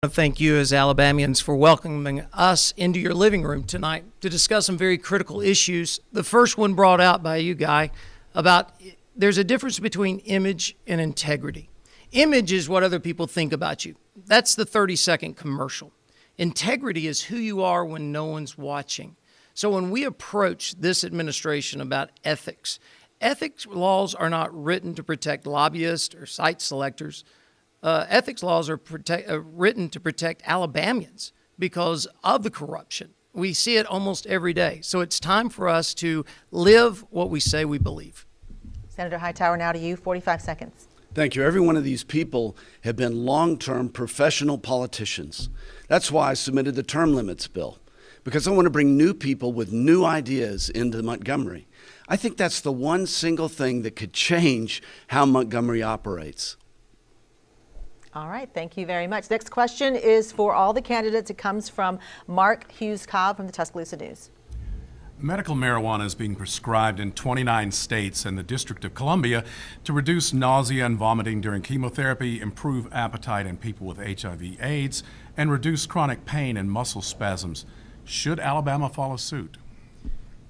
Thank you as Alabamians for welcoming us into your living room tonight to discuss some very critical issues. The first one brought out by you, Guy, about there's a difference between image and integrity. Image is what other people think about you. That's the 30-second commercial. Integrity is who you are when no one's watching. So when we approach this administration about ethics laws are not written to protect lobbyists or site selectors. Ethics laws are written to protect Alabamians because of the corruption. We see it almost every day. So it's time for us to live what we say we believe. Senator Hightower, now to you, 45 seconds. Thank you. Every one of these people have been long-term professional politicians. That's why I submitted the term limits bill, because I want to bring new people with new ideas into Montgomery. I think that's the one single thing that could change how Montgomery operates. All right, thank you very much. Next question is for all the candidates. It comes from Mark Hughes Cobb from the Tuscaloosa News. Medical marijuana is being prescribed in 29 states and the District of Columbia to reduce nausea and vomiting during chemotherapy, improve appetite in people with HIV/AIDS, and reduce chronic pain and muscle spasms. Should Alabama follow suit?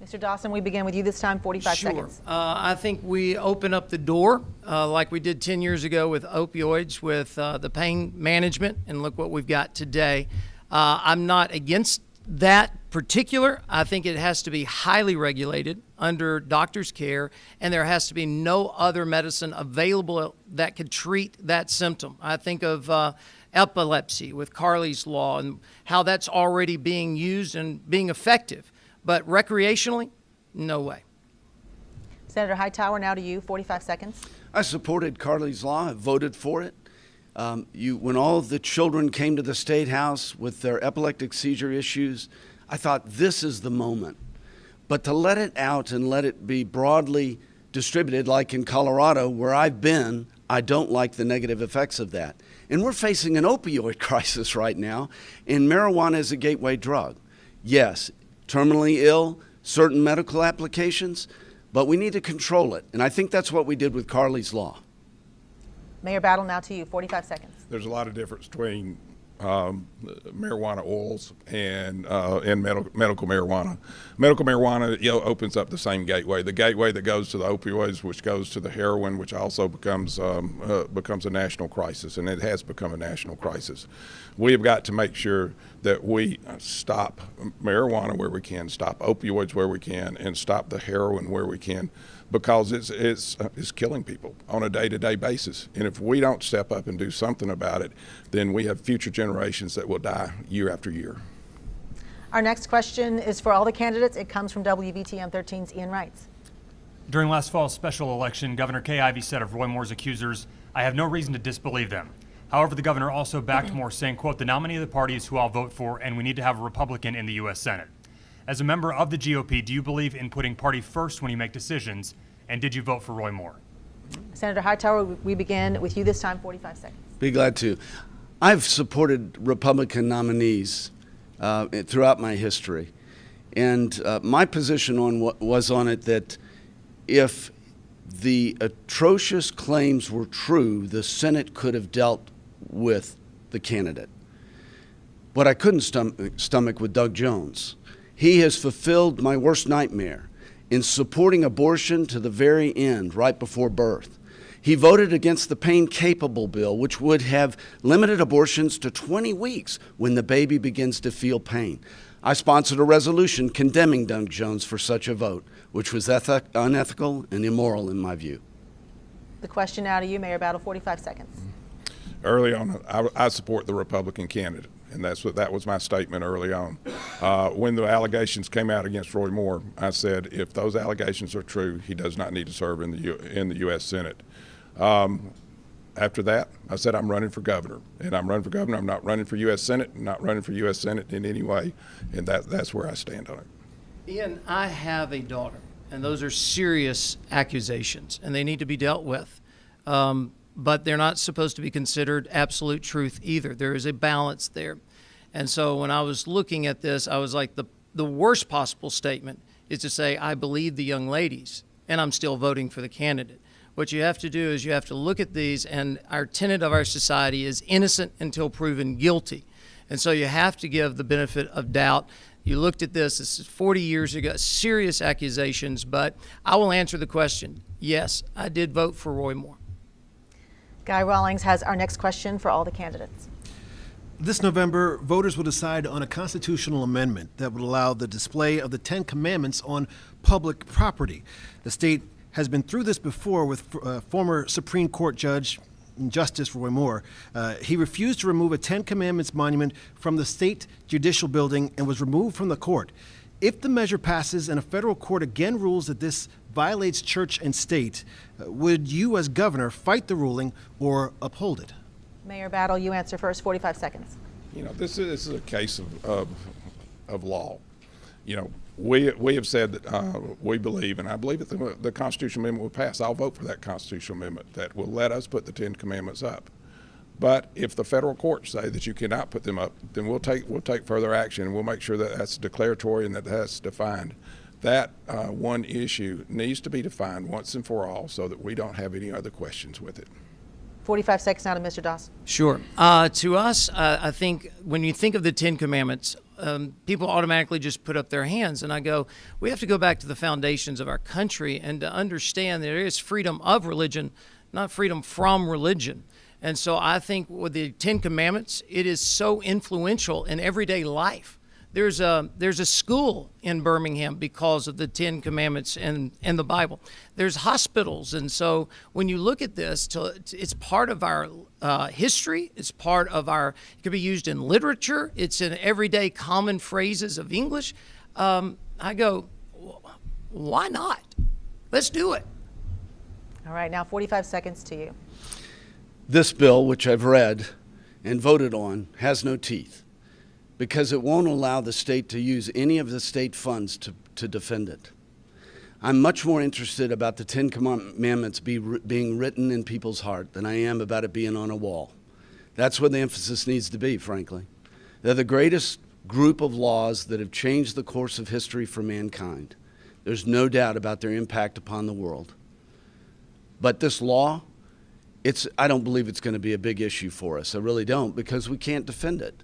Mr. Dawson, we begin with you this time, 45 seconds. I think we open up the door like we did 10 years ago with opioids, with the pain management, and look what we've got today. I'm not against that particular. I think it has to be highly regulated under doctor's care, and there has to be no other medicine available that could treat that symptom. I think of epilepsy with Carley's Law and how that's already being used and being effective. But recreationally, no way. Senator Hightower, now to you, 45 seconds. I supported Carley's Law. I voted for it. When all the children came to the State House with their epileptic seizure issues, I thought this is the moment. But to let it out and let it be broadly distributed, like in Colorado, where I've been, I don't like the negative effects of that. And we're facing an opioid crisis right now, and marijuana is a gateway drug. Yes, terminally ill, certain medical applications, but we need to control it. And I think that's what we did with Carley's Law. Mayor Battle, now to you, 45 seconds. There's a lot of difference between marijuana oils and medical marijuana. Medical marijuana opens up the same gateway, the gateway that goes to the opioids, which goes to the heroin, which also becomes a national crisis, and it has become a national crisis. We have got to make sure that we stop marijuana where we can, stop opioids where we can, and stop the heroin where we can, because it's killing people on a day-to-day basis. And if we don't step up and do something about it, then we have future generations that will die year after year. Our next question is for all the candidates. It comes from WVTM 13's Ian Wrights. During last fall's special election, Governor Kay Ivey said of Roy Moore's accusers, "I have no reason to disbelieve them." However, the governor also backed Moore, saying, quote, "The nominee of the party is who I'll vote for, and we need to have a Republican in the U.S. Senate." As a member of the GOP, do you believe in putting party first when you make decisions, and did you vote for Roy Moore? Senator Hightower, we begin with you this time, 45 seconds. Be glad to. I've supported Republican nominees throughout my history, and my position was on it that if the atrocious claims were true, the Senate could have dealt with the candidate. What I couldn't stomach with Doug Jones, he has fulfilled my worst nightmare in supporting abortion to the very end, right before birth. He voted against the pain-capable bill, which would have limited abortions to 20 weeks when the baby begins to feel pain. I sponsored a resolution condemning Doug Jones for such a vote, which was unethical and immoral in my view. The question now to you, Mayor Battle, 45 seconds. Early on, I support the Republican candidate, and that was my statement early on. When the allegations came out against Roy Moore, I said, if those allegations are true, he does not need to serve in the U.S. Senate. After that, I said, I'm running for governor, and I'm running for governor. I'm not running for U.S. Senate, I'm not running for U.S. Senate in any way, and that's where I stand on it. Ian, I have a daughter, and those are serious accusations, and they need to be dealt with. But they're not supposed to be considered absolute truth either. There is a balance there. And so when I was looking at this, I was like, the worst possible statement is to say, I believe the young ladies, and I'm still voting for the candidate. What you have to do is you have to look at these, and our tenet of our society is innocent until proven guilty. And so you have to give the benefit of doubt. You looked at this is 40 years ago, serious accusations, but I will answer the question. Yes, I did vote for Roy Moore. Guy Rawlings has our next question for all the candidates. This November, voters will decide on a constitutional amendment that would allow the display of the Ten Commandments on public property. The state has been through this before with former Supreme Court Judge Justice Roy Moore. He refused to remove a Ten Commandments monument from the state judicial building and was removed from the court. If the measure passes and a federal court again rules that this violates church and state, would you as governor fight the ruling or uphold it? Mayor Battle, you answer first, 45 seconds. You know, this is a case of law. You know, we have said that we believe, and I believe that the constitutional amendment will pass. I'll vote for that constitutional amendment that will let us put the Ten Commandments up. But if the federal courts say that you cannot put them up, then we'll take further action, and we'll make sure that that's declaratory and that that's defined. That one issue needs to be defined once and for all so that we don't have any other questions with it. 45 seconds now to Mr. Dawson. Sure. To us, I think when you think of the Ten Commandments, people automatically just put up their hands. And I go, we have to go back to the foundations of our country and to understand that there is freedom of religion, not freedom from religion. And so I think with the Ten Commandments, it is so influential in everyday life. There's a school in Birmingham because of the Ten Commandments and the Bible. There's hospitals, and so when you look at this, it's part of our history. It's part of our. It could be used in literature. It's in everyday common phrases of English. I go, why not? Let's do it. All right, now 45 seconds to you. This bill, which I've read and voted on, has no teeth, because it won't allow the state to use any of the state funds to defend it. I'm much more interested about the Ten Commandments being written in people's heart than I am about it being on a wall. That's where the emphasis needs to be, frankly. They're the greatest group of laws that have changed the course of history for mankind. There's no doubt about their impact upon the world. But this law, I don't believe it's going to be a big issue for us. I really don't, because we can't defend it.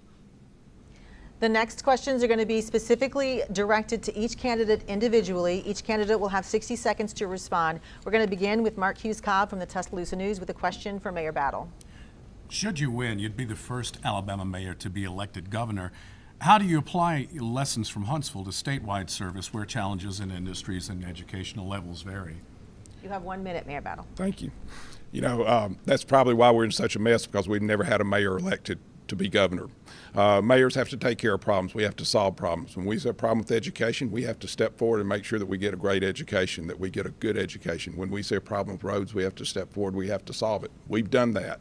The next questions are going to be specifically directed to each candidate individually. Each candidate will have 60 seconds to respond. We're going to begin with Mark Hughes-Cobb from the Tuscaloosa News with a question for Mayor Battle. Should you win, you'd be the first Alabama mayor to be elected governor. How do you apply lessons from Huntsville to statewide service where challenges in industries and educational levels vary? You have 1 minute, Mayor Battle. Thank you. You know, that's probably why we're in such a mess, because we've never had a mayor elected to be governor. Mayors have to take care of problems. We have to solve problems. When we see a problem with education, we have to step forward and make sure that we get a great education, that we get a good education. When we see a problem with roads, we have to step forward. We have to solve it. We've done that.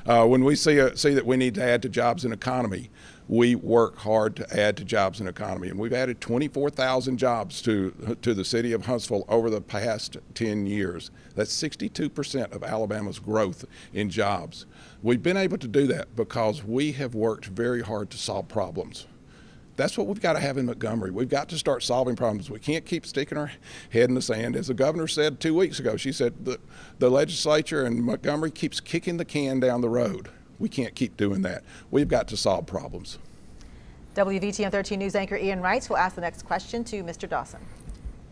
When we see that we need to add to jobs and economy, we work hard to add to jobs and economy. And we've added 24,000 jobs to the city of Huntsville over the past 10 years. That's 62% of Alabama's growth in jobs. We've been able to do that because we have worked very hard to solve problems. That's what we've got to have in Montgomery. We've got to start solving problems. We can't keep sticking our head in the sand. As the governor said 2 weeks ago, she said the legislature in Montgomery keeps kicking the can down the road. We can't keep doing that. We've got to solve problems. WVTM 13 News anchor Ian Wrights will ask the next question to Mr. Dawson.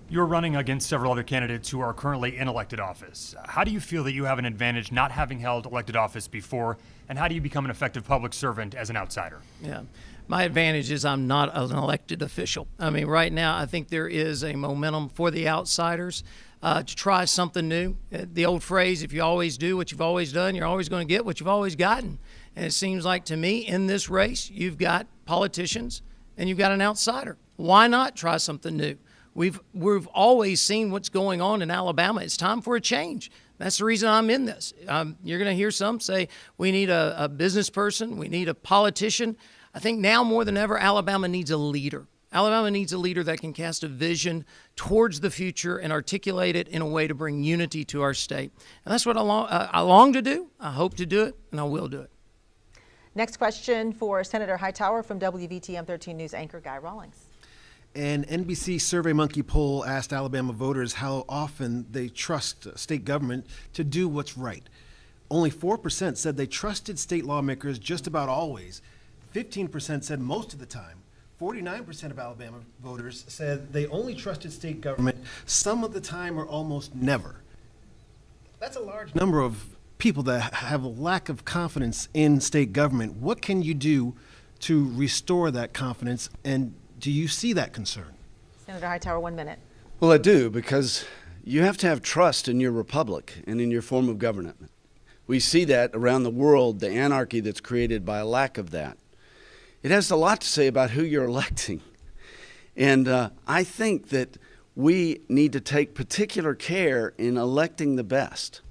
You're running against several other candidates who are currently in elected office. How do you feel that you have an advantage not having held elected office before, and how do you become an effective public servant as an outsider? Yeah. My advantage is I'm not an elected official. I mean, right now, I think there is a momentum for the outsiders to try something new. The old phrase, if you always do what you've always done, you're always going to get what you've always gotten. And it seems like to me, in this race, you've got politicians and you've got an outsider. Why not try something new? We've always seen what's going on in Alabama. It's time for a change. That's the reason I'm in this. You're going to hear some say we need a business person, we need a politician. I think now more than ever, Alabama needs a leader. Alabama needs a leader that can cast a vision towards the future and articulate it in a way to bring unity to our state. And that's what I long to do. I hope to do it, and I will do it. Next question for Senator Hightower from WVTM 13 News anchor Guy Rawlings. An NBC SurveyMonkey poll asked Alabama voters how often they trust state government to do what's right. Only 4% said they trusted state lawmakers just about always. 15% said most of the time. 49% of Alabama voters said they only trusted state government some of the time or almost never. That's a large number of people that have a lack of confidence in state government. What can you do to restore that confidence, and do you see that concern? Senator Hightower, 1 minute. Well, I do, because you have to have trust in your republic and in your form of government. We see that around the world, the anarchy that's created by a lack of that. It has a lot to say about who you're electing. And I think that we need to take particular care in electing the best.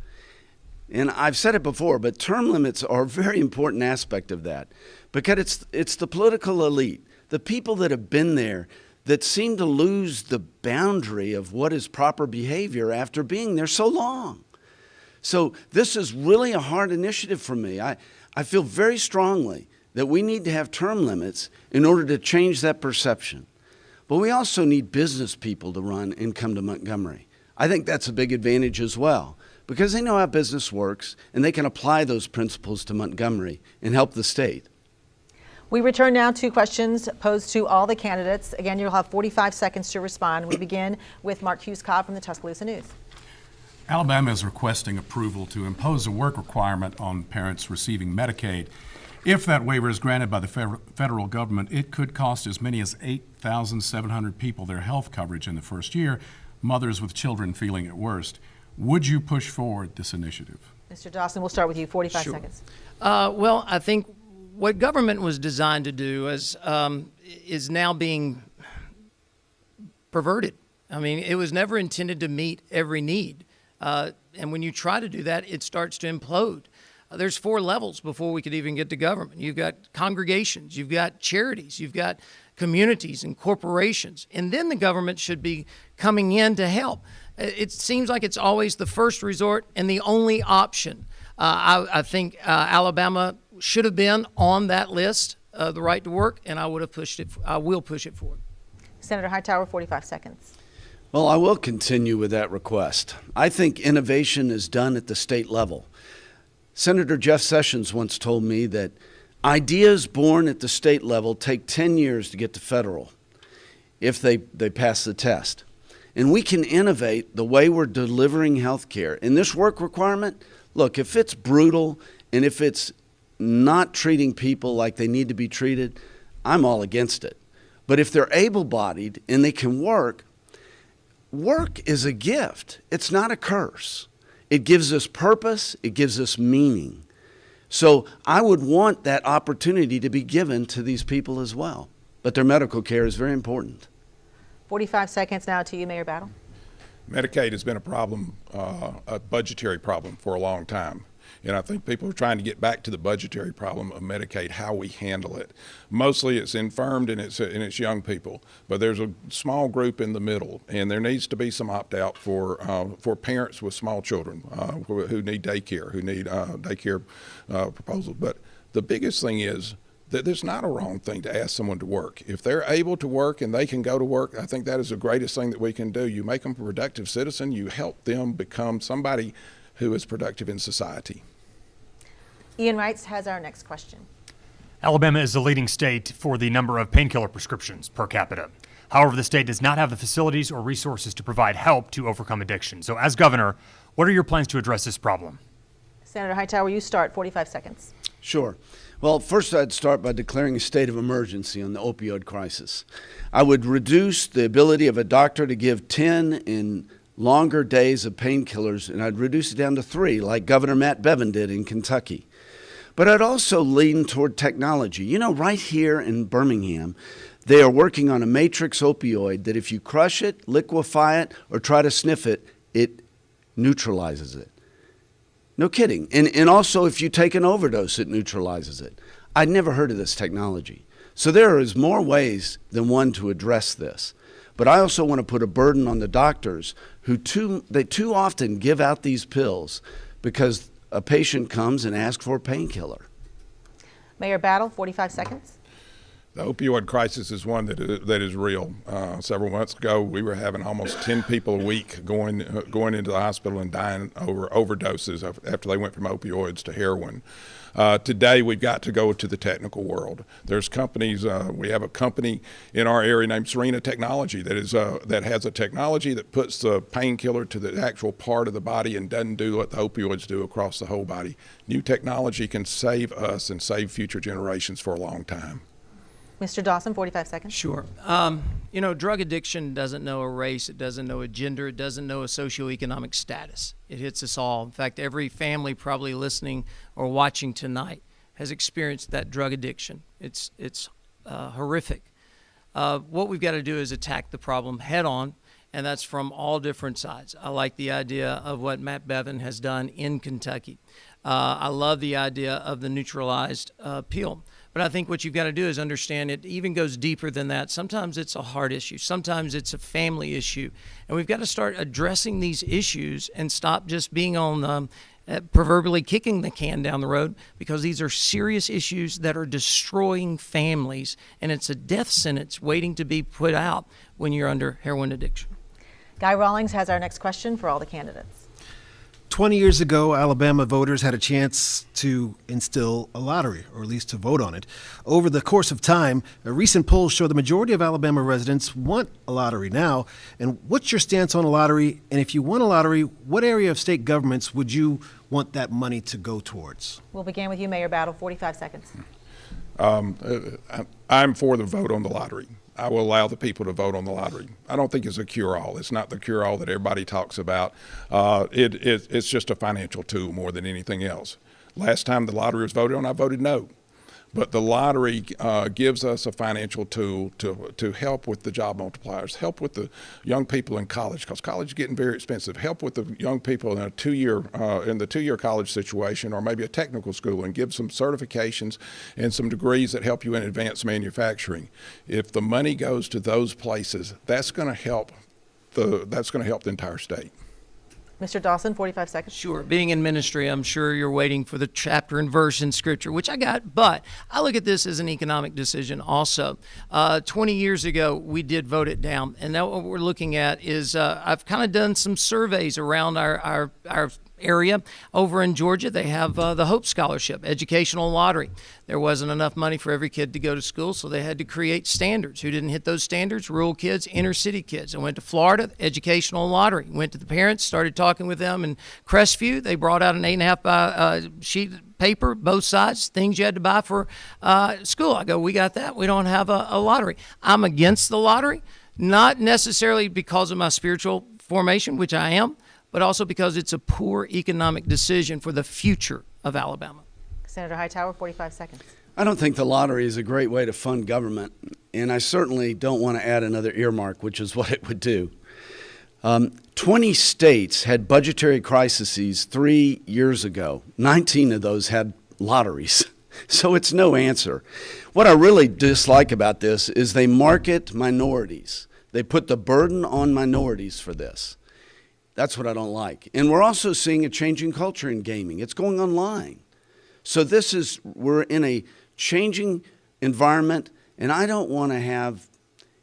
And I've said it before, but term limits are a very important aspect of that, because it's the political elite, the people that have been there, that seem to lose the boundary of what is proper behavior after being there so long. So this is really a hard initiative for me. I feel very strongly that we need to have term limits in order to change that perception. But we also need business people to run and come to Montgomery. I think that's a big advantage as well, because they know how business works and they can apply those principles to Montgomery and help the state. We return now to questions posed to all the candidates. Again, you'll have 45 seconds to respond. We begin with Mark Hughes-Cobb from the Tuscaloosa News. Alabama is requesting approval to impose a work requirement on parents receiving Medicaid. If that waiver is granted by the federal government, it could cost as many as 8,700 people their health coverage in the first year, mothers with children feeling it worst. Would you push forward this initiative? Mr. Dawson, we'll start with you. 45 Sure. seconds. Well, I think what government was designed to do is now being perverted. I mean, it was never intended to meet every need. And when you try to do that, it starts to implode. There's 4 levels before we could even get to government. You've got congregations, you've got charities, you've got communities and corporations, and then the government should be coming in to help. It seems like it's always the first resort and the only option. I think Alabama should have been on that list, the right to work, and I would have pushed it. I will push it forward. Senator Hightower, 45 seconds. Well, I will continue with that request. I think innovation is done at the state level. Senator Jeff Sessions once told me that ideas born at the state level take 10 years to get to federal if they pass the test. And we can innovate the way we're delivering health care. And this work requirement, look, if it's brutal and if it's not treating people like they need to be treated, I'm all against it. But if they're able-bodied and they can work is a gift. It's not a curse. It gives us purpose. It gives us meaning. So I would want that opportunity to be given to these people as well. But their medical care is very important. 45 seconds now to you, Mayor Battle. Medicaid has been a problem, a budgetary problem for a long time. And I think people are trying to get back to the budgetary problem of Medicaid, how we handle it. Mostly it's infirmed and it's young people, but there's a small group in the middle, and there needs to be some opt-out for parents with small children who need daycare, who need daycare proposals. But the biggest thing is that there's not a wrong thing to ask someone to work. If they're able to work and they can go to work, I think that is the greatest thing that we can do. You make them a productive citizen, you help them become somebody who is productive in society. Ian Wrights has our next question. Alabama is the leading state for the number of painkiller prescriptions per capita. However, the state does not have the facilities or resources to provide help to overcome addiction. So as governor, what are your plans to address this problem? Senator Hightower, you start. 45 seconds. Sure. Well, first I'd start by declaring a state of emergency on the opioid crisis. I would reduce the ability of a doctor to give 10 and longer days of painkillers, and I'd reduce it down to 3, like Governor Matt Bevin did in Kentucky. But I'd also lean toward technology. You know, right here in Birmingham, they are working on a matrix opioid that if you crush it, liquefy it, or try to sniff it, it neutralizes it. No kidding. And also, if you take an overdose, it neutralizes it. I'd never heard of this technology. So there is more ways than one to address this. But I also want to put a burden on the doctors who too often give out these pills because a patient comes and asks for a painkiller. Mayor Battle, 45 seconds. The opioid crisis is one that is real. Several months ago, we were having almost 10 people a week going into the hospital and dying over overdoses after they went from opioids to heroin. Today, we've got to go to the technical world. There's companies. We have a company in our area named Serena Technology that has a technology that puts the painkiller to the actual part of the body and doesn't do what the opioids do across the whole body. New technology can save us and save future generations for a long time. Mr. Dawson, 45 seconds. Sure. You know, drug addiction doesn't know a race, it doesn't know a gender, it doesn't know a socioeconomic status. It hits us all. In fact, every family probably listening or watching tonight has experienced that drug addiction. It's horrific. What we've got to do is attack the problem head on, and that's from all different sides. I like the idea of what Matt Bevin has done in Kentucky. I love the idea of the neutralized pill. But I think what you've got to do is understand it even goes deeper than that. Sometimes it's a heart issue. Sometimes it's a family issue. And we've got to start addressing these issues and stop just being on proverbially kicking the can down the road, because these are serious issues that are destroying families, and it's a death sentence waiting to be put out when you're under heroin addiction. Guy Rawlings has our next question for all the candidates. 20 years ago, Alabama voters had a chance to instill a lottery, or at least to vote on it. Over the course of time, recent polls show the majority of Alabama residents want a lottery now. And what's your stance on a lottery? And if you won a lottery, what area of state governments would you want that money to go towards? We'll begin with you, Mayor Battle, 45 seconds. I'm for the vote on the lottery. I will allow the people to vote on the lottery. I don't think it's a cure-all. It's not the cure-all that everybody talks about. It's just a financial tool more than anything else. Last time the lottery was voted on, I voted no. But the lottery gives us a financial tool to help with the job multipliers, help with the young people in college, because college is getting very expensive, help with the young people in a two-year college situation, or maybe a technical school, and give some certifications and some degrees that help you in advanced manufacturing. If the money goes to those places, that's going to help the entire state. Mr. Dawson, 45 seconds. Sure. Being in ministry, I'm sure you're waiting for the chapter and verse in Scripture, which I got, but I look at this as an economic decision also. 20 years ago, we did vote it down, and now what we're looking at is I've kind of done some surveys around our area. Over in Georgia, they have the Hope Scholarship, educational lottery. There wasn't enough money for every kid to go to school, so they had to create standards. Who didn't hit those standards? Rural kids, inner city kids. I went to Florida, educational lottery. Went to the parents, started talking with them in Crestview. They brought out an 8.5 by sheet of paper, both sides, things you had to buy for school. I go, we got that. We don't have a lottery. I'm against the lottery, not necessarily because of my spiritual formation, which I am, but also because it's a poor economic decision for the future of Alabama. Senator Hightower, 45 seconds. I don't think the lottery is a great way to fund government, and I certainly don't want to add another earmark, which is what it would do. 20 states had budgetary crises 3 years ago. 19 of those had lotteries, so it's no answer. What I really dislike about this is they market minorities. They put the burden on minorities for this. That's what I don't like. And we're also seeing a changing culture in gaming. It's going online. So we're in a changing environment, and I don't want to have,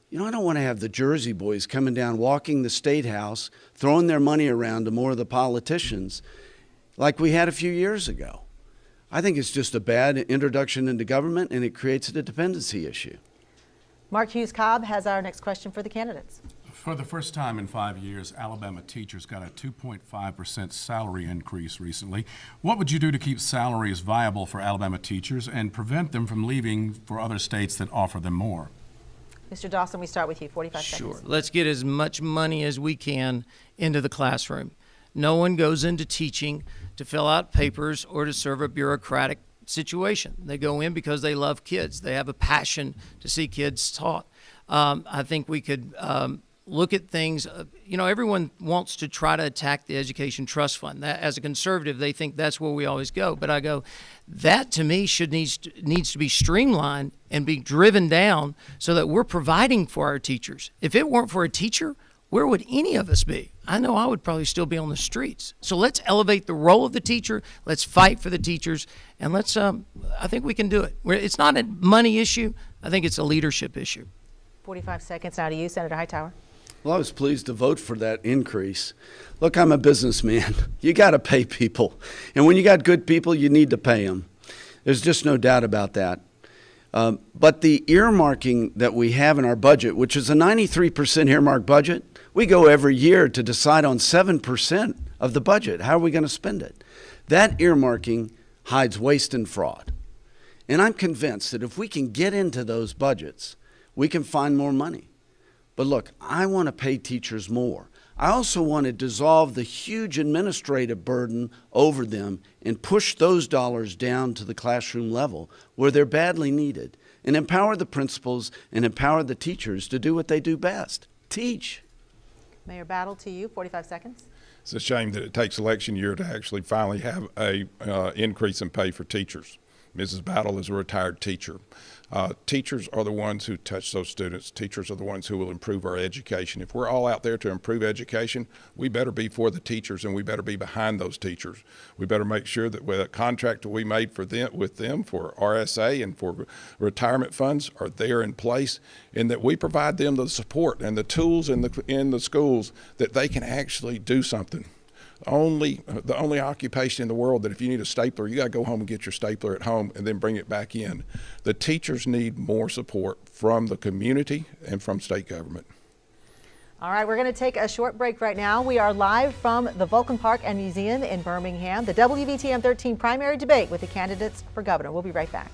the Jersey boys coming down, walking the State House, throwing their money around to more of the politicians like we had a few years ago. I think it's just a bad introduction into government, and it creates a dependency issue. Mark Hughes Cobb has our next question for the candidates. For the first time in 5 years, Alabama teachers got a 2.5% salary increase recently. What would you do to keep salaries viable for Alabama teachers and prevent them from leaving for other states that offer them more? Mr. Dawson, we start with you, 45 seconds. Sure. Let's get as much money as we can into the classroom. No one goes into teaching to fill out papers or to serve a bureaucratic situation. They go in because they love kids. They have a passion to see kids taught. I think we could look at things, everyone wants to try to attack the education trust fund. That, as a conservative, they think that's where we always go. But I go, that to me needs to be streamlined and be driven down so that we're providing for our teachers. If it weren't for a teacher, where would any of us be? I know I would probably still be on the streets. So let's elevate the role of the teacher. Let's fight for the teachers, and let's. I think we can do it. It's not a money issue. I think it's a leadership issue. 45 seconds now to you, Senator Hightower. Well, I was pleased to vote for that increase. Look, I'm a businessman. You got to pay people. And when you got good people, you need to pay them. There's just no doubt about that. But the earmarking that we have in our budget, which is a 93% earmark budget, we go every year to decide on 7% of the budget. How are we going to spend it? That earmarking hides waste and fraud. And I'm convinced that if we can get into those budgets, we can find more money. But look, I want to pay teachers more. I also want to dissolve the huge administrative burden over them and push those dollars down to the classroom level where they're badly needed, and empower the principals and empower the teachers to do what they do best, teach. Mayor Battle, to you, 45 seconds. It's a shame that it takes election year to actually finally have a increase in pay for teachers. Mrs. Battle is a retired teacher. Teachers are the ones who touch those students. Teachers are the ones who will improve our education. If we're all out there to improve education, we better be for the teachers, and we better be behind those teachers. We better make sure that with a contract that we made for them, with them for RSA and for retirement funds are there in place, and that we provide them the support and the tools in the schools that they can actually do something. The only occupation in the world that if you need a stapler, you got to go home and get your stapler at home and then bring it back in. The teachers need more support from the community and from state government. All right, we're going to take a short break right now. We are live from the Vulcan Park and Museum in Birmingham, the WVTM 13 primary debate with the candidates for governor. We'll be right back.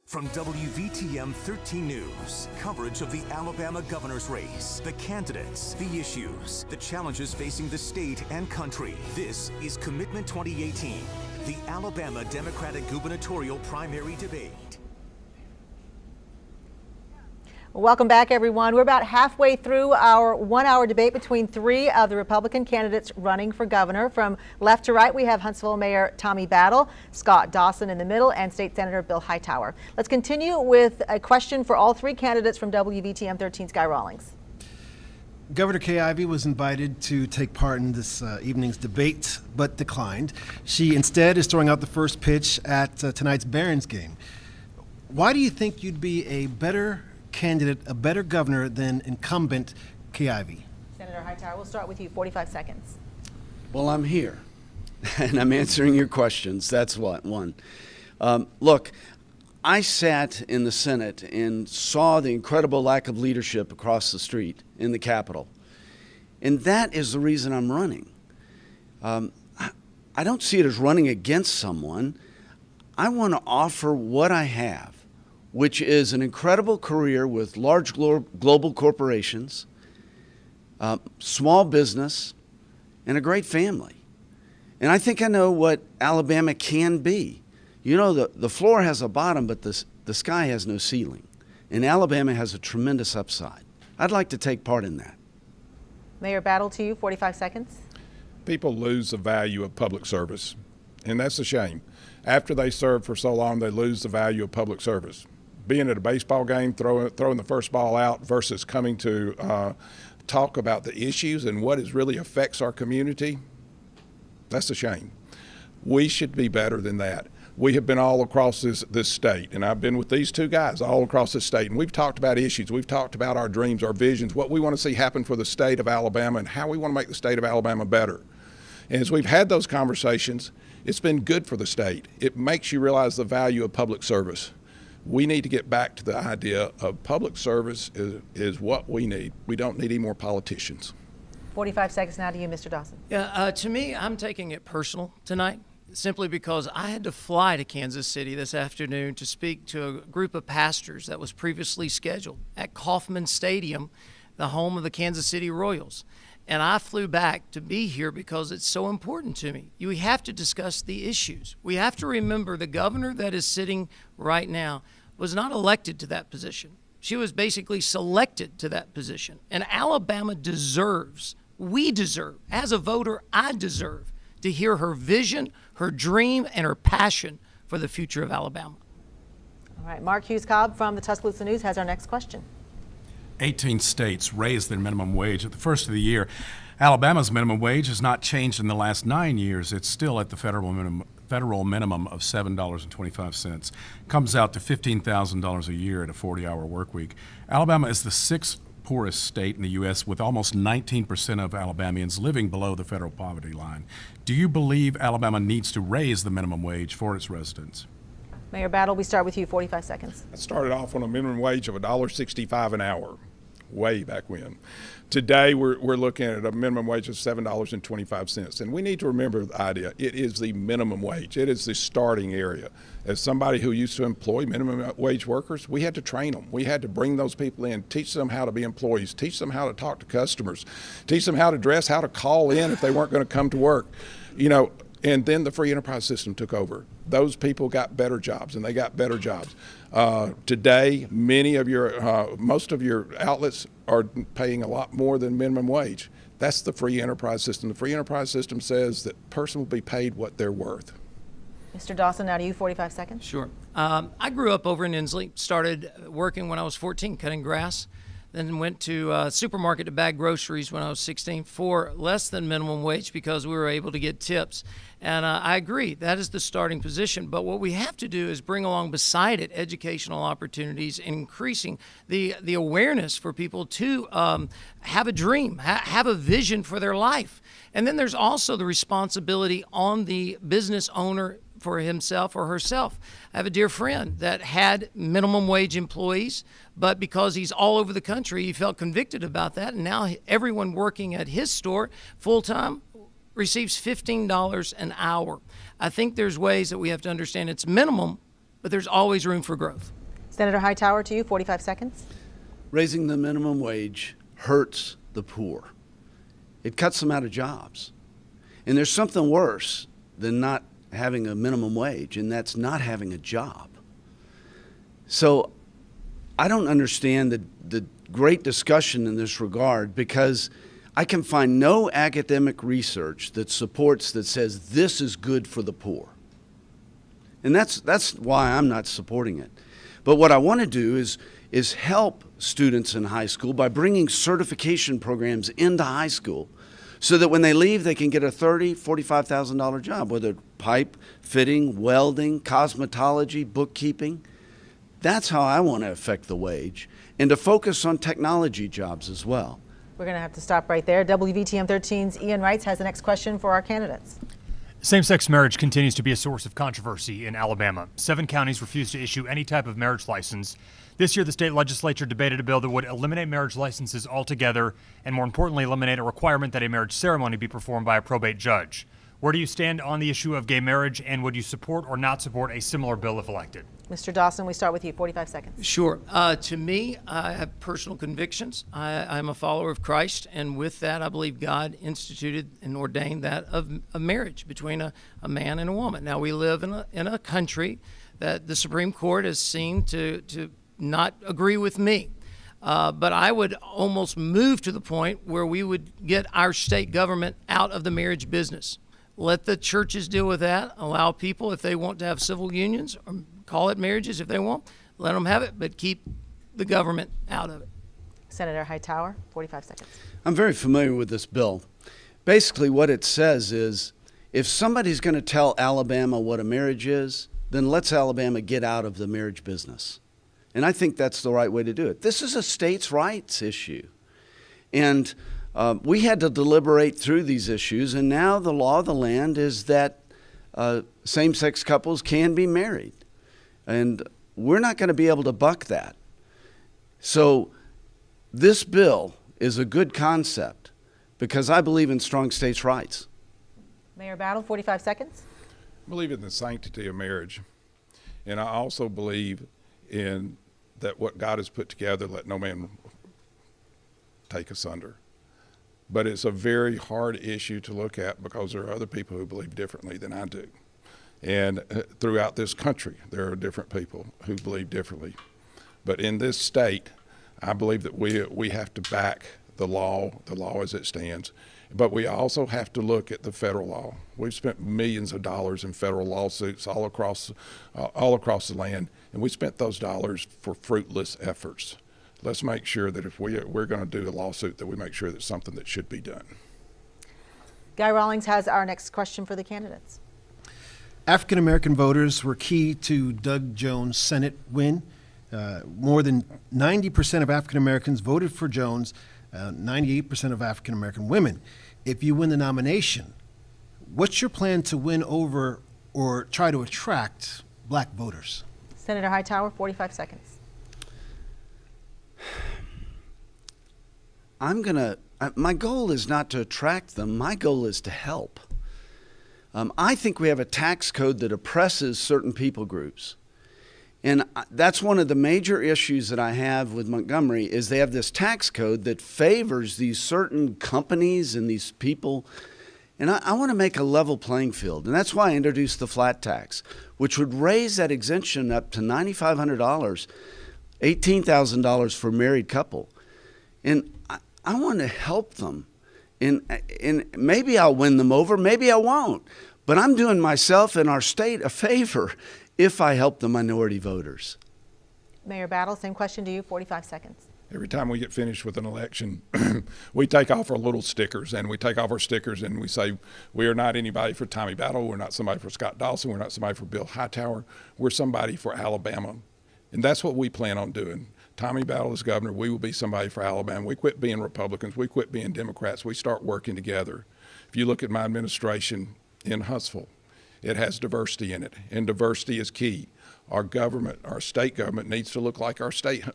From WVTM 13 News, coverage of the Alabama governor's race, the candidates, the issues, the challenges facing the state and country. This is Commitment 2018, the Alabama Democratic gubernatorial primary debate. Welcome back, everyone. We're about halfway through our one-hour debate between three of the Republican candidates running for governor. From left to right, we have Huntsville Mayor Tommy Battle, Scott Dawson in the middle, and State Senator Bill Hightower. Let's continue with a question for all three candidates from WVTM 13's Guy Rawlings. Governor Kay Ivey was invited to take part in this evening's debate, but declined. She instead is throwing out the first pitch at tonight's Barons game. Why do you think you'd be a better candidate, a better governor than incumbent Kay Ivey? Senator Hightower, we'll start with you. 45 seconds. Well, I'm here. and I'm answering your questions. That's what, one. Look, I sat in the Senate and saw the incredible lack of leadership across the street in the Capitol. And that is the reason I'm running. I don't see it as running against someone. I want to offer what I have, which is an incredible career with large global corporations, small business, and a great family. And I think I know what Alabama can be. You know, the floor has a bottom, but the sky has no ceiling. And Alabama has a tremendous upside. I'd like to take part in that. Mayor Battle, to you, 45 seconds. People lose the value of public service, and that's a shame. After they serve for so long, they lose the value of public service. Being at a baseball game, throwing the first ball out versus coming to talk about the issues and what is really affects our community, that's a shame. We should be better than that. We have been all across this state, and I've been with these two guys all across the state, and we've talked about issues. We've talked about our dreams, our visions, what we want to see happen for the state of Alabama, and how we want to make the state of Alabama better. And as we've had those conversations, it's been good for the state. It makes you realize the value of public service. We need to get back to the idea of public service is what we need. We don't need any more politicians. 45 seconds now to you, Mr. Dawson. Yeah, to me, I'm taking it personal tonight, simply because I had to fly to Kansas City this afternoon to speak to a group of pastors that was previously scheduled at Kauffman Stadium, the home of the Kansas City Royals. And I flew back to be here because it's so important to me. We have to discuss the issues. We have to remember the governor that is sitting right now was not elected to that position. She was basically selected to that position. And Alabama deserves, we deserve, as a voter, I deserve to hear her vision, her dream, and her passion for the future of Alabama. All right, Mark Hughes-Cobb from the Tuscaloosa News has our next question. 18 states raised their minimum wage at the first of the year. Alabama's minimum wage has not changed in the last 9 years. It's still at the federal minimum of $7.25. Comes out to $15,000 a year at a 40-hour work week. Alabama is the sixth poorest state in the U.S., with almost 19% of Alabamians living below the federal poverty line. Do you believe Alabama needs to raise the minimum wage for its residents? Mayor Battle, we start with you, 45 seconds. I started off on a minimum wage of $1.65 an hour, way back when. Today, we're looking at a minimum wage of $7.25. And we need to remember the idea, it is the minimum wage. It is the starting area. As somebody who used to employ minimum wage workers, we had to train them. We had to bring those people in, teach them how to be employees, teach them how to talk to customers, teach them how to dress, how to call in if they weren't going to come to work. You know, and then the free enterprise system took over. Those people got better jobs, and they got better jobs. Today, most of your outlets are paying a lot more than minimum wage. That's the free enterprise system. The free enterprise system says that a person will be paid what they're worth. Mr. Dawson, now to you, 45 seconds. Sure. I grew up over in Inslee, started working when I was 14, cutting grass, then went to a supermarket to bag groceries when I was 16 for less than minimum wage because we were able to get tips. And I agree, that is the starting position. But what we have to do is bring along beside it educational opportunities, increasing the awareness for people to have a dream, have a vision for their life. And then there's also the responsibility on the business owner for himself or herself. I have a dear friend that had minimum wage employees, but because he's all over the country, he felt convicted about that. And now everyone working at his store full-time receives $15 an hour. I think there's ways that we have to understand it's minimum, but there's always room for growth. Senator Hightower, to you, 45 seconds. Raising the minimum wage hurts the poor. It cuts them out of jobs. And there's something worse than not having a minimum wage, and that's not having a job. So I don't understand the great discussion in this regard, because I can find no academic research that says this is good for the poor. And that's why I'm not supporting it. But what I want to do is help students in high school by bringing certification programs into high school so that when they leave, they can get a $30,000, $45,000 job, whether pipe, fitting, welding, cosmetology, bookkeeping. That's how I want to affect the wage, and to focus on technology jobs as well. We're going to have to stop right there. WVTM 13's Ian Wrights has the next question for our candidates. Same-sex marriage continues to be a source of controversy in Alabama. 7 counties refuse to issue any type of marriage license. This year, the state legislature debated a bill that would eliminate marriage licenses altogether and, more importantly, eliminate a requirement that a marriage ceremony be performed by a probate judge. Where do you stand on the issue of gay marriage, and would you support or not support a similar bill if elected? Mr. Dawson, we start with you. 45 seconds. Sure. To me, I have personal convictions. I'm a follower of Christ, and with that, I believe God instituted and ordained that of a marriage between a man and a woman. Now, we live in a country that the Supreme Court has seen to not agree with me. But I would almost move to the point where we would get our state government out of the marriage business. Let the churches deal with that. Allow people, if they want to have civil unions, or call it marriages if they want, let them have it, but keep the government out of it. Senator Hightower, 45 seconds. I'm very familiar with this bill. Basically, what it says is if somebody's going to tell Alabama what a marriage is, then let's Alabama get out of the marriage business. And I think that's the right way to do it. This is a states' rights issue. And we had to deliberate through these issues, and now the law of the land is that same-sex couples can be married. And we're not going to be able to buck that. So this bill is a good concept because I believe in strong states' rights. Mayor Battle, 45 seconds. I believe in the sanctity of marriage, and I also believe in that what God has put together, let no man take asunder. But it's a very hard issue to look at because there are other people who believe differently than I do. And throughout this country, there are different people who believe differently. But in this state, I believe that we have to back the law as it stands. But we also have to look at the federal law. We've spent millions of dollars in federal lawsuits all across the land, and we spent those dollars for fruitless efforts. Let's make sure that if we're going to do a lawsuit, that we make sure that's something that should be done. Guy Rawlings has our next question for the candidates. African American voters were key to Doug Jones' Senate win. More than 90% of African Americans voted for Jones, 98% of African American women. If you win the nomination, what's your plan to win over or try to attract black voters? Senator Hightower, 45 seconds. My goal is not to attract them. My goal is to help. I think we have a tax code that oppresses certain people groups. And that's one of the major issues that I have with Montgomery is they have this tax code that favors these certain companies and these people. And I want to make a level playing field. And that's why I introduced the flat tax, which would raise that exemption up to $9,500, $18,000 for a married couple. And I want to help them. And maybe I'll win them over, maybe I won't. But I'm doing myself and our state a favor if I help the minority voters. Mayor Battle, same question to you, 45 seconds. Every time we get finished with an election, we take off our little stickers, and we say, we are not anybody for Tommy Battle, we're not somebody for Scott Dawson, we're not somebody for Bill Hightower, we're somebody for Alabama. And that's what we plan on doing. Tommy Battle is governor, we will be somebody for Alabama. We quit being Republicans, we quit being Democrats, we start working together. If you look at my administration in Huntsville, it has diversity in it, and diversity is key. Our government, our state government needs to look like our state.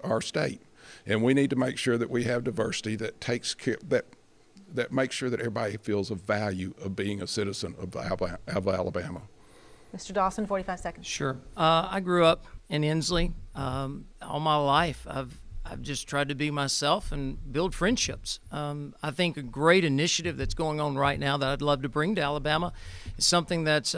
And we need to make sure that we have diversity that takes care, that makes sure that everybody feels the value of being a citizen of Alabama. Mr. Dawson, 45 seconds. Sure. I grew up in Inslee. All my life, I've just tried to be myself and build friendships. I think a great initiative that's going on right now that I'd love to bring to Alabama is something that's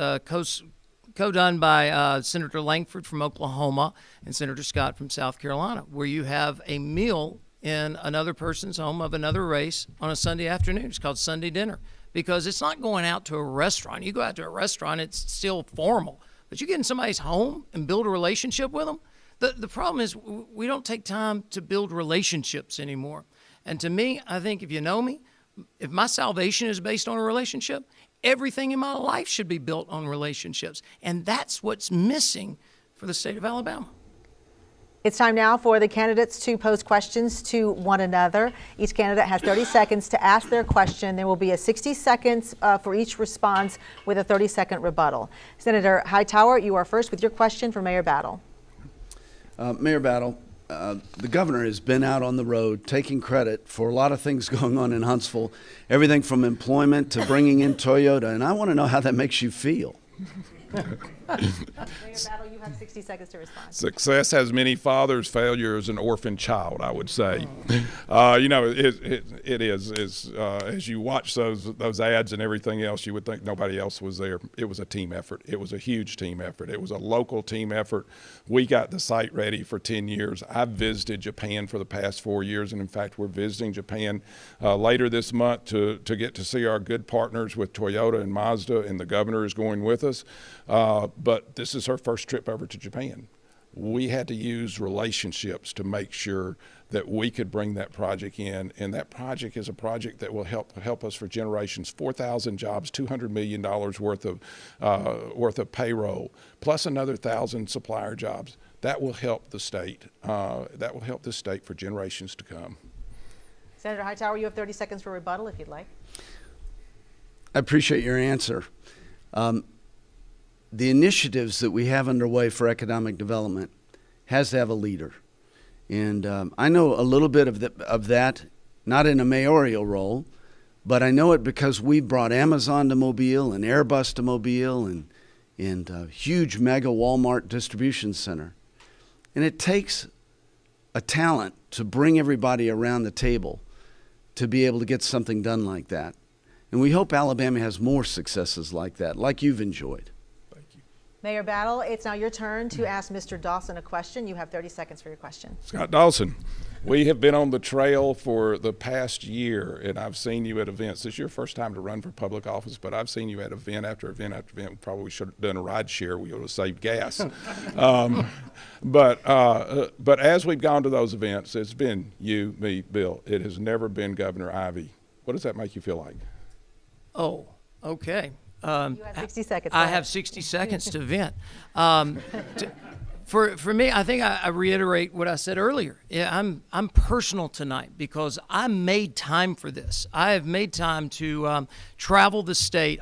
co-done by Senator Langford from Oklahoma and Senator Scott from South Carolina, where you have a meal in another person's home of another race on a Sunday afternoon. It's called Sunday dinner because it's not going out to a restaurant. You go out to a restaurant, it's still formal. But you get in somebody's home and build a relationship with them. The problem is we don't take time to build relationships anymore. And to me, I think if you know me, if my salvation is based on a relationship, everything in my life should be built on relationships. And that's what's missing for the state of Alabama. It's time now for the candidates to pose questions to one another. Each candidate has 30 seconds to ask their question. There will be a 60 seconds for each response with a 30-second rebuttal. Senator Hightower, you are first with your question for Mayor Battle. Mayor Battle, the governor has been out on the road taking credit for a lot of things going on in Huntsville, everything from employment to bringing in Toyota, and I want to know how that makes you feel. Mayor Battle, you have 60 seconds to respond. Success has many fathers. Failure is an orphan child, I would say. You know, it is. As you watch those ads and everything else, you would think nobody else was there. It was a team effort. It was a huge team effort. It was a local team effort. We got the site ready for 10 years. I've visited Japan for the past 4 years, and in fact, we're visiting Japan later this month to get to see our good partners with Toyota and Mazda, and the governor is going with us. But this is her first trip over to Japan. We had to use relationships to make sure that we could bring that project in, and that project is a project that will help us for generations. 4,000 jobs, $200 million worth of payroll, plus another 1,000 supplier jobs. That will help the state. That will help the state for generations to come. Senator Hightower, you have 30 seconds for rebuttal if you'd like. I appreciate your answer. The initiatives that we have underway for economic development has to have a leader. And I know a little bit of that, not in a mayoral role, but I know it because we brought Amazon to Mobile and Airbus to Mobile and a huge mega Walmart distribution center. And it takes a talent to bring everybody around the table to be able to get something done like that. And we hope Alabama has more successes like that, like you've enjoyed. Mayor Battle, it's now your turn to ask Mr. Dawson a question. You have 30 seconds for your question. Scott Dawson, we have been on the trail for the past year, and I've seen you at events. This is your first time to run for public office, but I've seen you at event after event after event. Probably should have done a ride share. We would have saved gas. But as we've gone to those events, it's been you, me, Bill. It has never been Governor Ivey. What does that make you feel like? Oh, okay. You have 60 seconds. I have 60 seconds to vent. For me, I think I reiterate what I said earlier. Yeah, I'm personal tonight because I made time for this. I have made time to travel the state,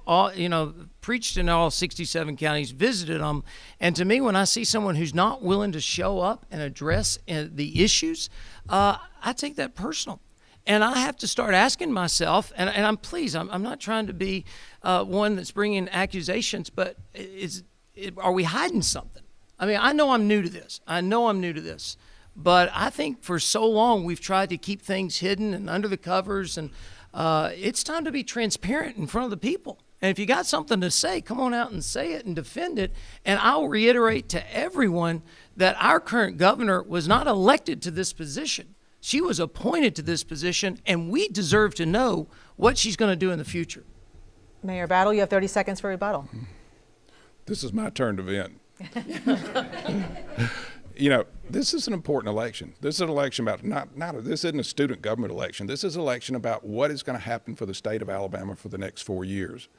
preached in all 67 counties, visited them, and to me, when I see someone who's not willing to show up and address the issues, I take that personal. And I have to start asking myself, and I'm not trying to be one that's bringing accusations, but are we hiding something? I mean, I know I'm new to this. But I think for so long we've tried to keep things hidden and under the covers, and it's time to be transparent in front of the people. And if you got something to say, come on out and say it and defend it. And I'll reiterate to everyone that our current governor was not elected to this position. She was appointed to this position, and we deserve to know what she's going to do in the future. Mayor Battle, you have 30 seconds for rebuttal. This is my turn to vent. This is an important election. This is an election about this isn't a student government election. This is an election about what is going to happen for the state of Alabama for the next 4 years.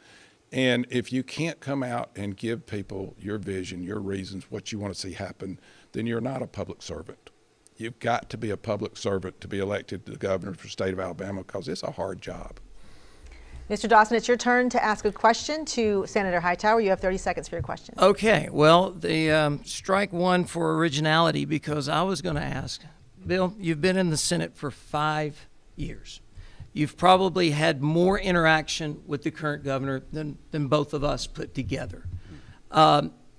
And if you can't come out and give people your vision, your reasons, what you want to see happen, then you're not a public servant. You've got to be a public servant to be elected to the governor for the state of Alabama because it's a hard job. Mr. Dawson, it's your turn to ask a question to Senator Hightower. You have 30 seconds for your question. Okay. Well, the strike one for originality because I was going to ask, Bill, you've been in the Senate for 5 years. You've probably had more interaction with the current governor than both of us put together.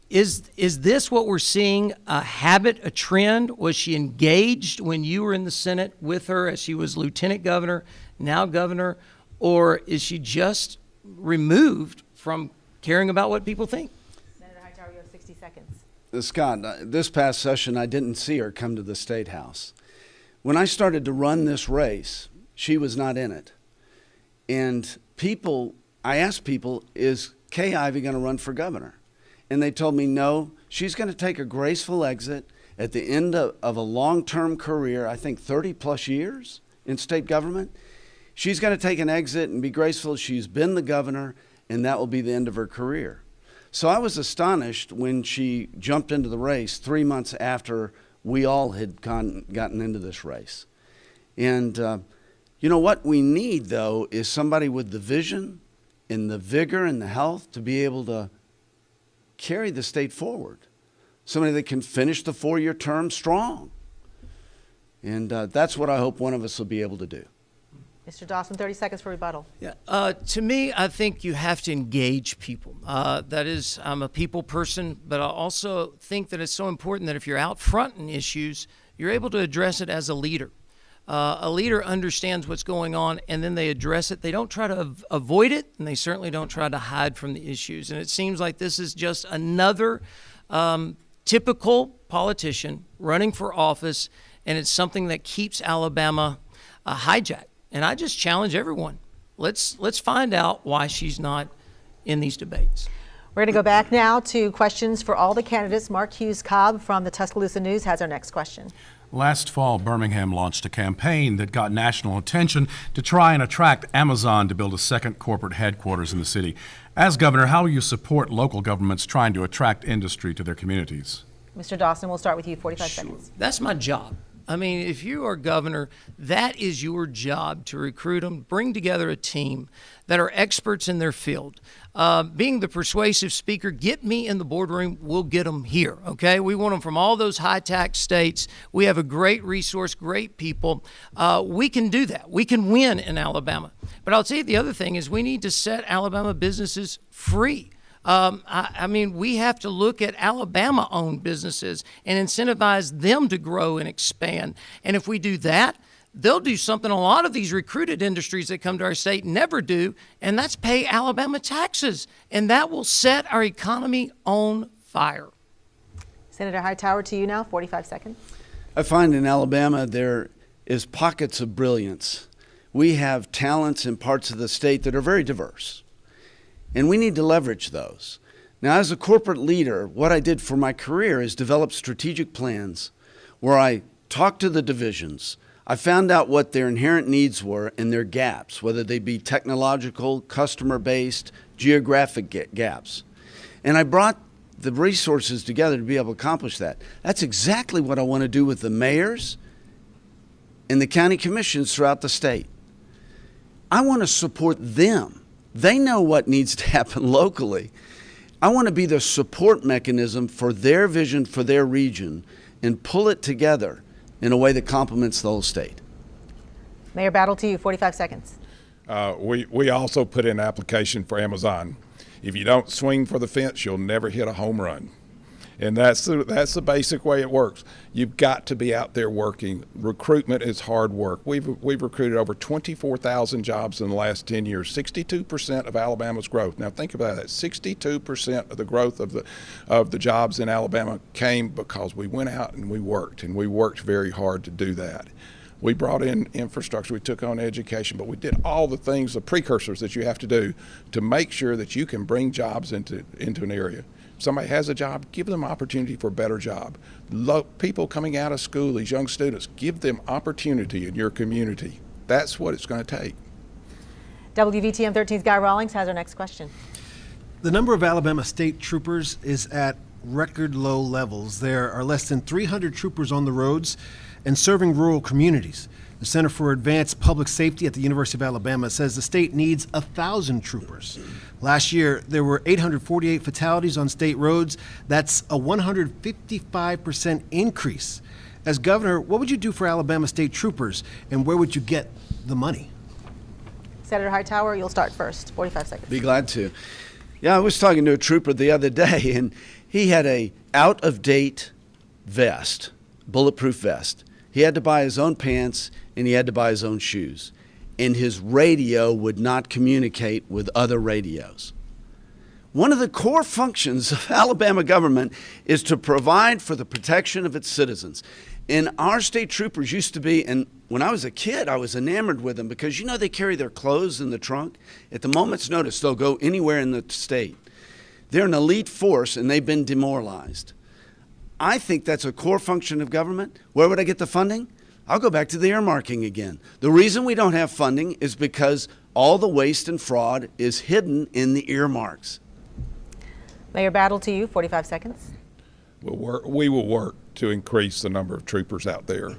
Is this what we're seeing, a habit, a trend? Was she engaged when you were in the Senate with her as she was lieutenant governor, now governor, or is she just removed from caring about what people think? Senator Hightower, you have 60 seconds. Scott, this past session, I didn't see her come to the State House. When I started to run this race, she was not in it. And I asked people, is Kay Ivey going to run for governor? And they told me, no, she's going to take a graceful exit at the end of a long-term career, I think 30 plus years in state government. She's going to take an exit and be graceful. She's been the governor, and that will be the end of her career. So I was astonished when she jumped into the race 3 months after we all had gotten into this race. And you know what we need, though, is somebody with the vision and the vigor and the health to be able to carry the state forward. Somebody that can finish the 4-year term strong. And that's what I hope one of us will be able to do. Mr. Dawson, 30 seconds for rebuttal. Yeah. To me, I think you have to engage people. That is, I'm a people person, but I also think that it's so important that if you're out front in issues, you're able to address it as a leader. A leader understands what's going on, and then they address it. They don't try to avoid it, and they certainly don't try to hide from the issues. And it seems like this is just another typical politician running for office, and it's something that keeps Alabama hijacked. And I just challenge everyone. Let's find out why she's not in these debates. We're going to go back now to questions for all the candidates. Mark Hughes Cobb from the Tuscaloosa News has our next question. Last fall, Birmingham launched a campaign that got national attention to try and attract Amazon to build a second corporate headquarters in the city. As governor, how will you support local governments trying to attract industry to their communities? Mr. Dawson, we'll start with you, 45 seconds. That's my job. I mean, if you are governor, that is your job, to recruit them, bring together a team that are experts in their field. Being the persuasive speaker, get me in the boardroom, we'll get them here, okay? We want them from all those high-tax states. We have a great resource, great people. We can do that. We can win in Alabama. But I'll tell you, the other thing is we need to set Alabama businesses free. I mean, we have to look at Alabama-owned businesses and incentivize them to grow and expand. And if we do that, they'll do something a lot of these recruited industries that come to our state never do, and that's pay Alabama taxes. And that will set our economy on fire. Senator Hightower, to you now, 45 seconds. I find in Alabama there is pockets of brilliance. We have talents in parts of the state that are very diverse. And we need to leverage those. Now, as a corporate leader, what I did for my career is develop strategic plans where I talked to the divisions. I found out what their inherent needs were and their gaps, whether they be technological, customer-based, geographic gaps. And I brought the resources together to be able to accomplish that. That's exactly what I want to do with the mayors and the county commissions throughout the state. I want to support them. They know what needs to happen locally. I want to be the support mechanism for their vision for their region and pull it together in a way that complements the whole state. Mayor Battle, to you, 45 seconds. We also put in an application for Amazon. If you don't swing for the fence, you'll never hit a home run. And that's the basic way it works. You've got to be out there working. Recruitment is hard work. We've recruited over 24,000 jobs in the last 10 years, 62% of Alabama's growth. Now think about that, 62% of the growth of the jobs in Alabama came because we went out and we worked very hard to do that. We brought in infrastructure, we took on education, but we did all the things, the precursors that you have to do to make sure that you can bring jobs into an area. Somebody has a job, give them opportunity for a better job. People coming out of school, these young students, give them opportunity in your community. That's what it's going to take. WVTM 13's Guy Rawlings has our next question. The number of Alabama state troopers is at record low levels. There are less than 300 troopers on the roads and serving rural communities. The Center for Advanced Public Safety at the University of Alabama says the state needs 1,000 troopers. Last year, there were 848 fatalities on state roads. That's a 155% increase. As governor, what would you do for Alabama state troopers, and where would you get the money? Senator Hightower, you'll start first, 45 seconds. Be glad to. Yeah, I was talking to a trooper the other day, and he had a out-of-date vest, bulletproof vest. He had to buy his own pants, and he had to buy his own shoes. And his radio would not communicate with other radios. One of the core functions of Alabama government is to provide for the protection of its citizens. And our state troopers used to be, and when I was a kid, I was enamored with them because, you know, they carry their clothes in the trunk. At the moment's notice, they'll go anywhere in the state. They're an elite force, and they've been demoralized. I think that's a core function of government. Where would I get the funding? I'll go back to the earmarking again. The reason we don't have funding is because all the waste and fraud is hidden in the earmarks. Mayor Battle, to you, 45 seconds. We will work to increase the number of troopers out there.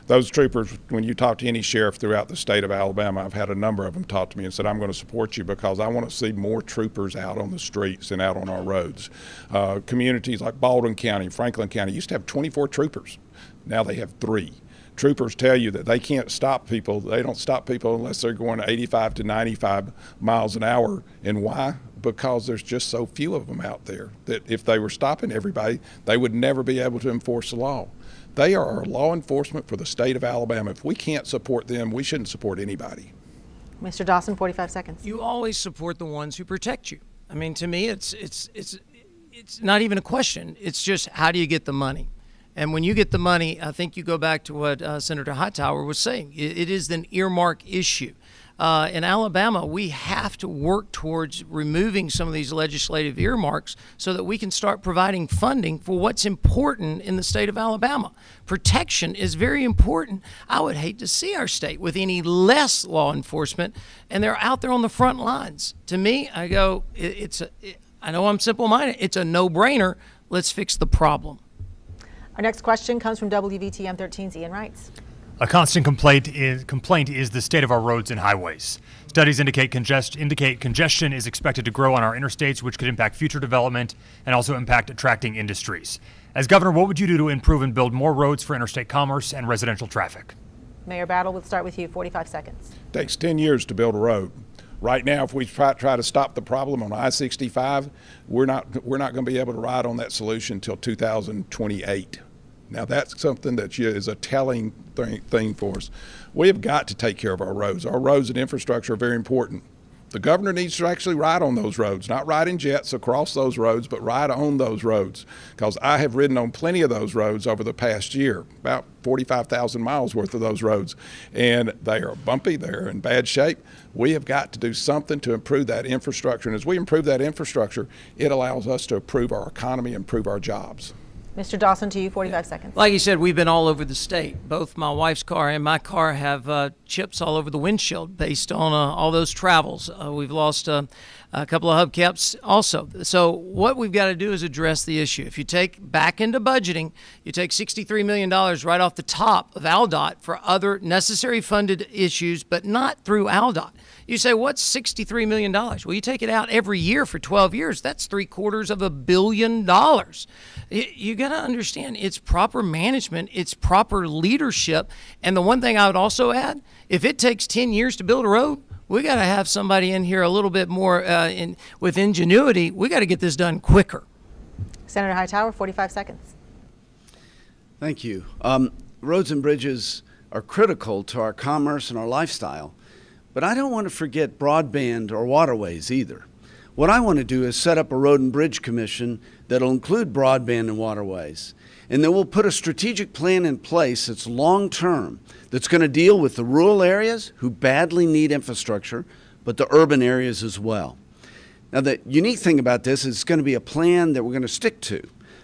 Those troopers, when you talk to any sheriff throughout the state of Alabama, I've had a number of them talk to me and said, I'm going to support you because I want to see more troopers out on the streets and out on our roads. Communities like Baldwin County, Franklin County used to have 24 troopers. Now they have 3. Troopers tell you that they can't stop people. They don't stop people unless they're going 85 to 95 miles an hour. And why? Because there's just so few of them out there that if they were stopping everybody, they would never be able to enforce the law. They are our law enforcement for the state of Alabama. If we can't support them, we shouldn't support anybody. Mr. Dawson, 45 seconds. You always support the ones who protect you. I mean, to me, it's not even a question. It's just how do you get the money? And when you get the money, I think you go back to what Senator Hightower was saying. It is an earmark issue. In Alabama, we have to work towards removing some of these legislative earmarks so that we can start providing funding for what's important in the state of Alabama. Protection is very important. I would hate to see our state with any less law enforcement, and they're out there on the front lines. To me, I go, I know I'm simple-minded. It's a no-brainer. Let's fix the problem. Our next question comes from WVTM 13's Ian Wrights. A constant complaint is the state of our roads and highways. Studies indicate congestion is expected to grow on our interstates, which could impact future development and also impact attracting industries. As governor, what would you do to improve and build more roads for interstate commerce and residential traffic? Mayor Battle, we'll start with you, 45 seconds. It takes 10 years to build a road. Right now, if we try to stop the problem on I-65, we're not going to be able to ride on that solution until 2028. Now that's something that is a telling thing for us. We have got to take care of our roads. Our roads and infrastructure are very important. The governor needs to actually ride on those roads, not ride in jets across those roads, but ride on those roads. Because I have ridden on plenty of those roads over the past year, about 45,000 miles worth of those roads. And they are bumpy, they're in bad shape. We have got to do something to improve that infrastructure. And as we improve that infrastructure, it allows us to improve our economy, improve our jobs. Mr. Dawson, to you, 45 seconds. Like you said, we've been all over the state. Both my wife's car and my car have chips all over the windshield based on all those travels. We've lost a couple of hubcaps also. So what we've got to do is address the issue. If you take back into budgeting, you take $63 million right off the top of ALDOT for other necessary funded issues, but not through ALDOT. You say, what's $63 million? Well, you take it out every year for 12 years. That's $750 million. You got to understand, it's proper management, it's proper leadership. And the one thing I would also add, if it takes 10 years to build a road, we got to have somebody in here a little bit more with ingenuity. We got to get this done quicker. Senator Hightower, 45 seconds. Thank you. Roads and bridges are critical to our commerce and our lifestyle, but I don't want to forget broadband or waterways either. What I want to do is set up a road and bridge commission that'll include broadband and waterways. And then we'll put a strategic plan in place that's long-term, that's going to deal with the rural areas who badly need infrastructure, but the urban areas as well. Now, the unique thing about this is it's going to be a plan that we're going to stick to,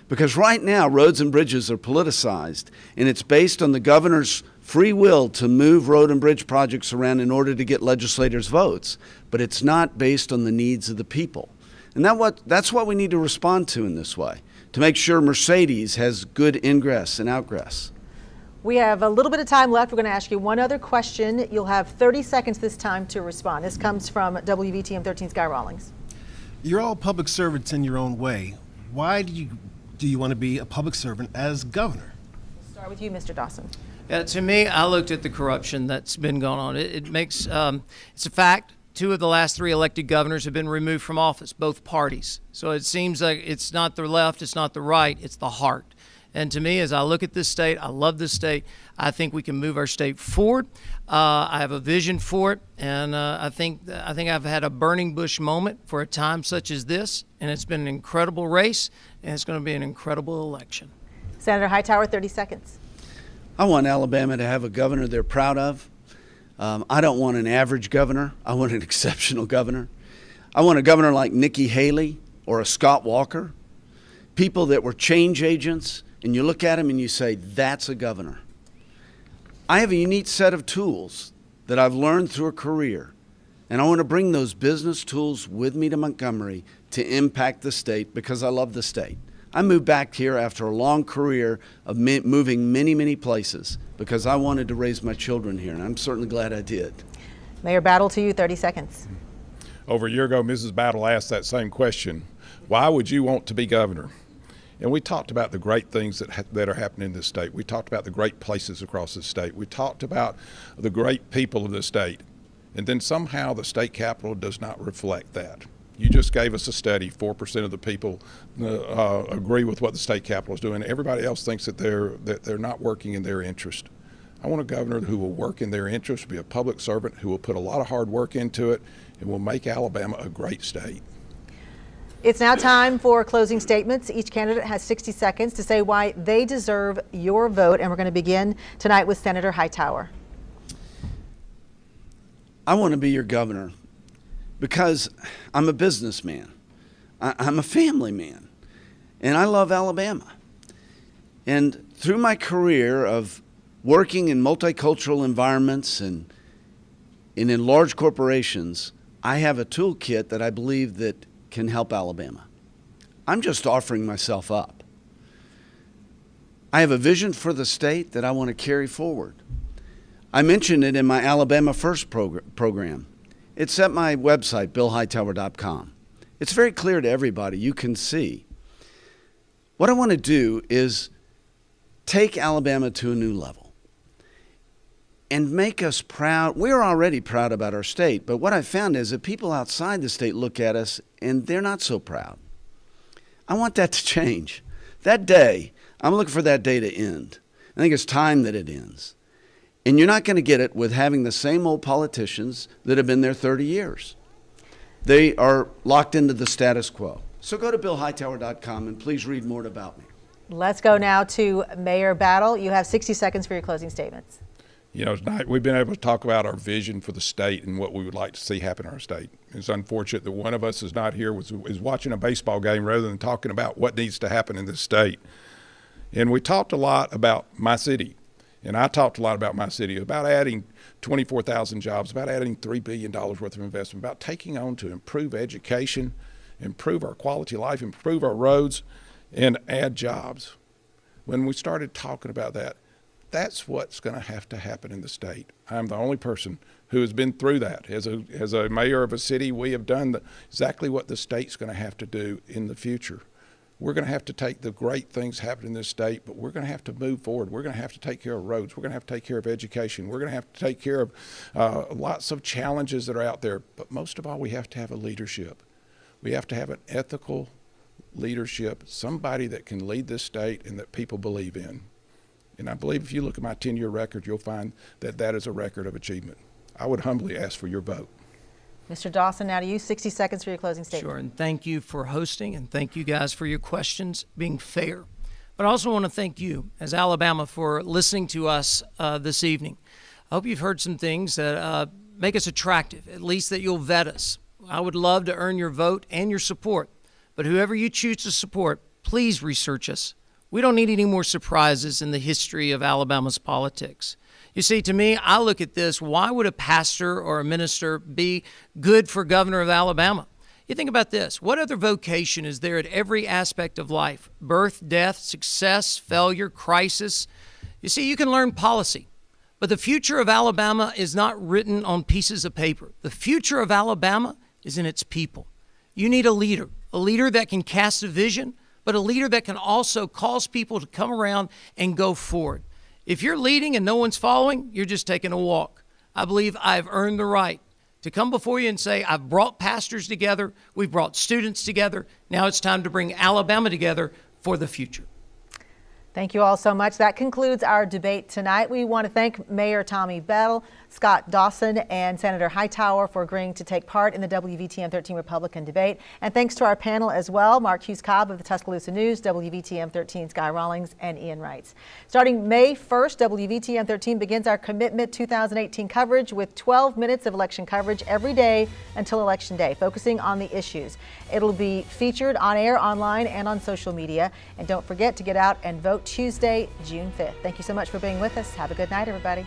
because right now roads and bridges are politicized, and it's based on the governor's free will to move road and bridge projects around in order to get legislators' votes, but it's not based on the needs of the people. And that's what we need to respond to in this way, to make sure Mercedes has good ingress and outgress. We have a little bit of time left. We're going to ask you one other question. You'll have 30 seconds this time to respond. This comes from WVTM 13's Guy Rawlings. You're all public servants in your own way. Why do you want to be a public servant as governor? We'll start with you, Mr. Dawson. To me, I looked at the corruption that's been going on. It makes it's a fact. 2 of the last 3 elected governors have been removed from office, both parties. So it seems like it's not the left, it's not the right, it's the heart. And to me, as I look at this state, I love this state. I think we can move our state forward. I have a vision for it, and I think I've had a burning bush moment for a time such as this, and it's been an incredible race, and it's going to be an incredible election. Senator Hightower, 30 seconds. I want Alabama to have a governor they're proud of. I don't want an average governor. I want an exceptional governor. I want a governor like Nikki Haley or a Scott Walker, people that were change agents, and you look at them and you say, that's a governor. I have a unique set of tools that I've learned through a career, and I want to bring those business tools with me to Montgomery to impact the state because I love the state. I moved back here after a long career of moving many, many places because I wanted to raise my children here, and I'm certainly glad I did. Mayor Battle, to you, 30 seconds. Over a year ago, Mrs. Battle asked that same question. Why would you want to be governor? And we talked about the great things that are happening in this state. We talked about the great places across the state. We talked about the great people of the state. And then somehow the state capitol does not reflect that. You just gave us a study, 4% of the people agree with what the state capitol is doing. Everybody else thinks that they're not working in their interest. I want a governor who will work in their interest, be a public servant, who will put a lot of hard work into it, and will make Alabama a great state. It's now time for closing statements. Each candidate has 60 seconds to say why they deserve your vote, and we're going to begin tonight with Senator Hightower. I want to be your governor because I'm a businessman. I'm a family man, and I love Alabama. And through my career of working in multicultural environments and in large corporations, I have a toolkit that I believe that can help Alabama. I'm just offering myself up. I have a vision for the state that I want to carry forward. I mentioned it in my Alabama First program. It's at my website, billhightower.com. It's very clear to everybody. You can see. What I want to do is take Alabama to a new level and make us proud. We're already proud about our state, but what I found is that people outside the state look at us and they're not so proud. I want that to change. That day, I'm looking for that day to end. I think it's time that it ends. And you're not going to get it with having the same old politicians that have been there 30 years. They are locked into the status quo. So go to billhightower.com and please read more about me. Let's go now to Mayor Battle. You have 60 seconds for your closing statements. You know, tonight we've been able to talk about our vision for the state and what we would like to see happen in our state. It's unfortunate that one of us is not here, is watching a baseball game rather than talking about what needs to happen in this state. And we talked a lot about my city. And I talked a lot about my city, about adding 24,000 jobs, about adding $3 billion worth of investment, about taking on to improve education, improve our quality of life, improve our roads, and add jobs. When we started talking about that, that's what's going to have to happen in the state. I'm the only person who has been through that. As a mayor of a city, we have done exactly what the state's going to have to do in the future. We're going to have to take the great things happening in this state, but we're going to have to move forward. We're going to have to take care of roads. We're going to have to take care of education. We're going to have to take care of lots of challenges that are out there. But most of all, we have to have a leadership. We have to have an ethical leadership, somebody that can lead this state and that people believe in. And I believe if you look at my 10-year record, you'll find that that is a record of achievement. I would humbly ask for your vote. Mr. Dawson, now to you, 60 seconds for your closing statement. Sure, and thank you for hosting, and thank you guys for your questions, being fair. But I also want to thank you, as Alabama, for listening to us this evening. I hope you've heard some things that make us attractive, at least that you'll vet us. I would love to earn your vote and your support, but whoever you choose to support, please research us. We don't need any more surprises in the history of Alabama's politics. You see, to me, I look at this, why would a pastor or a minister be good for governor of Alabama? You think about this. What other vocation is there at every aspect of life? Birth, death, success, failure, crisis. You see, you can learn policy, but the future of Alabama is not written on pieces of paper. The future of Alabama is in its people. You need a leader that can cast a vision, but a leader that can also cause people to come around and go forward. If you're leading and no one's following, you're just taking a walk. I believe I've earned the right to come before you and say, I've brought pastors together, we've brought students together, now it's time to bring Alabama together for the future. Thank you all so much. That concludes our debate tonight. We want to thank Mayor Tommy Battle, Scott Dawson, and Senator Hightower for agreeing to take part in the WVTM 13 Republican debate. And thanks to our panel as well, Mark Hughes Cobb of the Tuscaloosa News, WVTM 13's Guy Rawlings, and Ian Wrights. Starting May 1st, WVTM 13 begins our Commitment 2018 coverage with 12 minutes of election coverage every day until Election Day, focusing on the issues. It'll be featured on air, online, and on social media. And don't forget to get out and vote Tuesday, June 5th. Thank you so much for being with us. Have a good night, everybody.